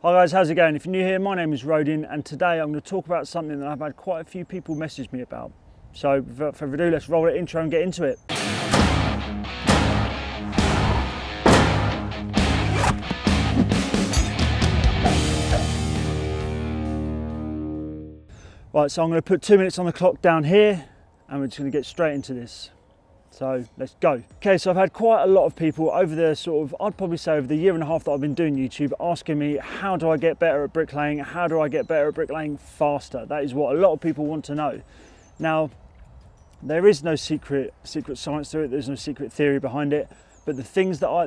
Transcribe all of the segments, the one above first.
Hi guys, how's it going? If you're new here, my name is Rodin, and today I'm going to talk about something that I've had quite a few people message me about. So without further ado, let's roll the intro and get into it. Right, so I'm going to put 2 minutes on the clock down here, and we're just going to get straight into this. So let's go. Okay, so I've had quite a lot of people over the I'd probably say over the year and a half that I've been doing YouTube, asking me, how do I get better at bricklaying? How do I get better at bricklaying faster? That is what a lot of people want to know. Now, there is no secret science to it. There's no secret theory behind it. But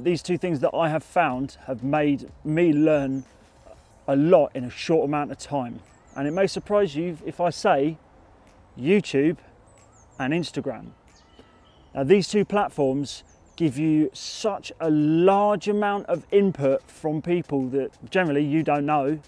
these two things that I have found have made me learn a lot in a short amount of time. And it may surprise you if I say YouTube and Instagram. Now, these two platforms give you such a large amount of input from people that generally you don't know.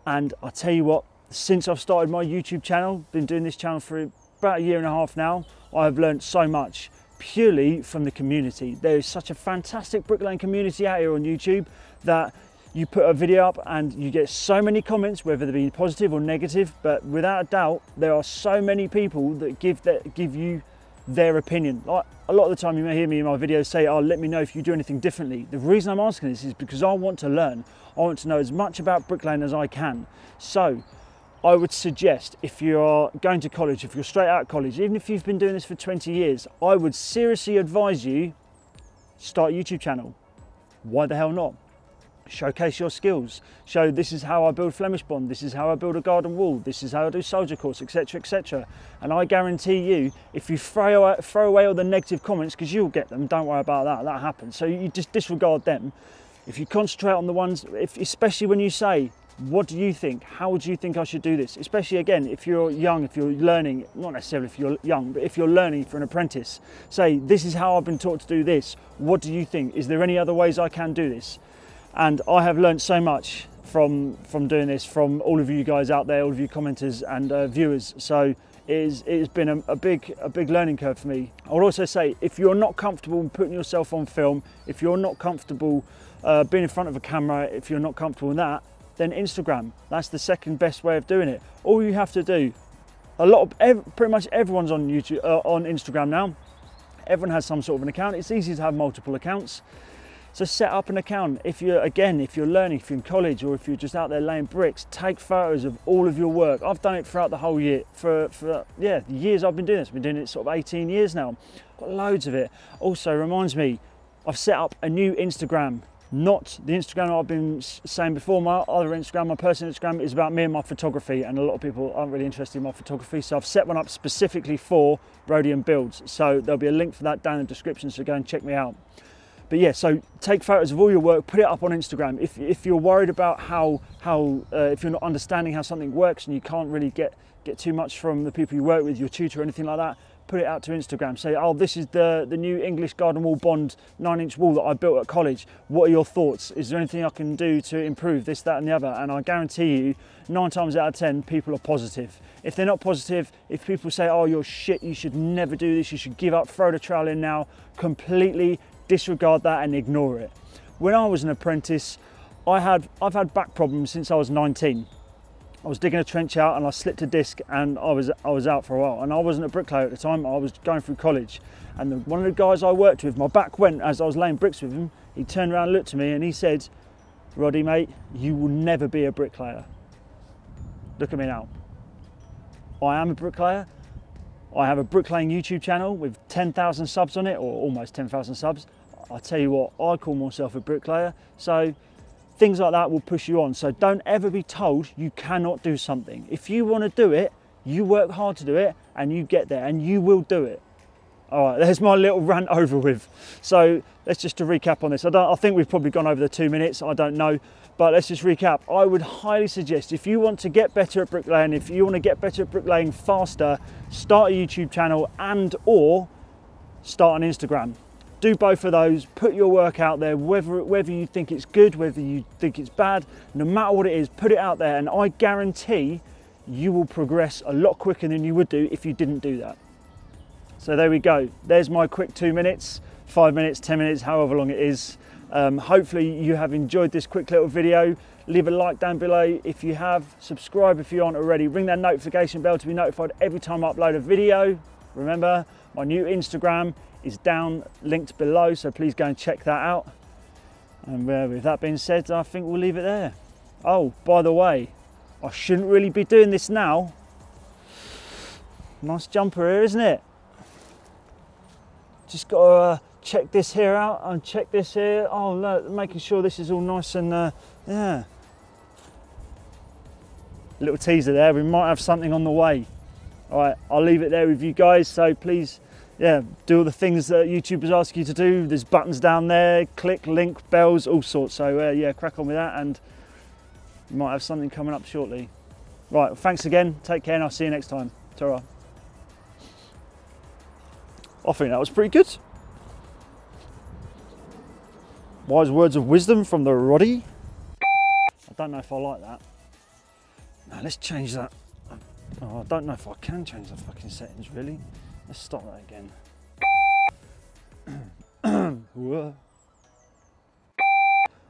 And I tell you what, since I've started my YouTube channel, been doing this channel for about a year and a half now, I have learned so much purely from the community. There is such a fantastic bricklaying community out here on YouTube that you put a video up and you get so many comments, whether they be positive or negative, but without a doubt, there are so many people that give you their opinion. Like, a lot of the time you may hear me in my videos say, oh, let me know if you do anything differently. The reason I'm asking this is because I want to learn. I want to know as much about bricklaying as I can. So I would suggest, if you're going to college, if you're straight out of college, even if you've been doing this for 20 years, I would seriously advise you, start a YouTube channel. Why the hell not? Showcase your skills. Show, this is how I build Flemish bond, this is how I build a garden wall, this is how I do soldier course, etc, etc. And I guarantee you, if you throw away all the negative comments, because you'll get them, don't worry about that, that happens, so you just disregard them. If you concentrate on the ones, especially when you say, what do you think, how would you think I should do this, especially again if you're young, if you're learning, not necessarily if you're young, but if you're learning for an apprentice, say, this is how I've been taught to do this, what do you think, is there any other ways I can do this? And I have learned so much from doing this, from all of you guys out there, all of you commenters and viewers. So it has been a big learning curve for me. I would also say, if you're not comfortable putting yourself on film, if you're not comfortable being in front of a camera, if you're not comfortable in that, then Instagram. That's the second best way of doing it. All you have to do, pretty much everyone's on YouTube, on Instagram now. Everyone has some sort of an account. It's easy to have multiple accounts. So set up an account. If you're learning, if you're in college, or if you're just out there laying bricks, take photos of all of your work. I've done it throughout the whole year, for years I've been doing this. I've been doing it sort of 18 years now. Got loads of it. Also reminds me, I've set up a new Instagram, not the Instagram I've been saying before. My other Instagram, my personal Instagram, is about me and my photography, and a lot of people aren't really interested in my photography, so I've set one up specifically for Rodian Builds. So there'll be a link for that down in the description, so go and check me out. But yeah, so take photos of all your work, put it up on Instagram. If you're worried about if you're not understanding how something works and you can't really get too much from the people you work with, your tutor or anything like that, put it out to Instagram. Say, oh, this is the new English garden wall bond 9-inch wall that I built at college. What are your thoughts? Is there anything I can do to improve this, that and the other? And I guarantee you, 9 times out of 10, people are positive. If they're not positive, if people say, oh, you're shit, you should never do this, you should give up, throw the trowel in now, completely disregard that and ignore it. When I was an apprentice, I've had back problems since I was 19. I was digging a trench out and I slipped a disc and I was out for a while, and I wasn't a bricklayer at the time. I was going through college, and one of the guys I worked with, my back went as I was laying bricks with him. He turned around and looked at me and he said, Roddy mate, you will never be a bricklayer. Look at me now. I am a bricklayer. I have a bricklaying YouTube channel with 10,000 subs on it, or almost 10,000 subs. I tell you what, I call myself a bricklayer. So things like that will push you on. So don't ever be told you cannot do something. If you want to do it, you work hard to do it, and you get there, and you will do it. All right, there's my little rant over with. So let's just to recap on this. I think we've probably gone over the 2 minutes, I don't know, but let's just recap. I would highly suggest, if you want to get better at bricklaying, if you want to get better at bricklaying faster, start a YouTube channel and or start an Instagram. Do both of those, put your work out there, whether you think it's good, whether you think it's bad, no matter what it is, put it out there, and I guarantee you will progress a lot quicker than you would do if you didn't do that. So there we go. There's my quick 2 minutes, 5 minutes, 10 minutes, however long it is. Hopefully you have enjoyed this quick little video. Leave a like down below if you have, subscribe if you aren't already, ring that notification bell to be notified every time I upload a video. Remember, my new Instagram is down, linked below, so please go and check that out. And with that being said, I think we'll leave it there. Oh, by the way, I shouldn't really be doing this now. Nice jumper here, isn't it? Just got to check this here out and check this here. Oh, look, making sure this is all nice and yeah. Little teaser there, we might have something on the way. All right, I'll leave it there with you guys, so please, yeah, do all the things that YouTubers ask you to do. There's buttons down there, click, link, bells, all sorts. So yeah, crack on with that, and you might have something coming up shortly. Right, well, thanks again, take care, and I'll see you next time. Ta-ra. I think that was pretty good. Wise words of wisdom from the Roddy. I don't know if I like that. Now let's change that. Oh, I don't know if I can change the fucking settings really. Let's start that again.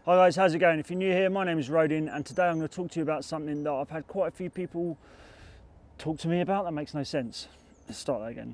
Hi guys, how's it going? If you're new here, my name is Rodin, and today I'm going to talk to you about something that I've had quite a few people talk to me about that makes no sense. Let's start that again.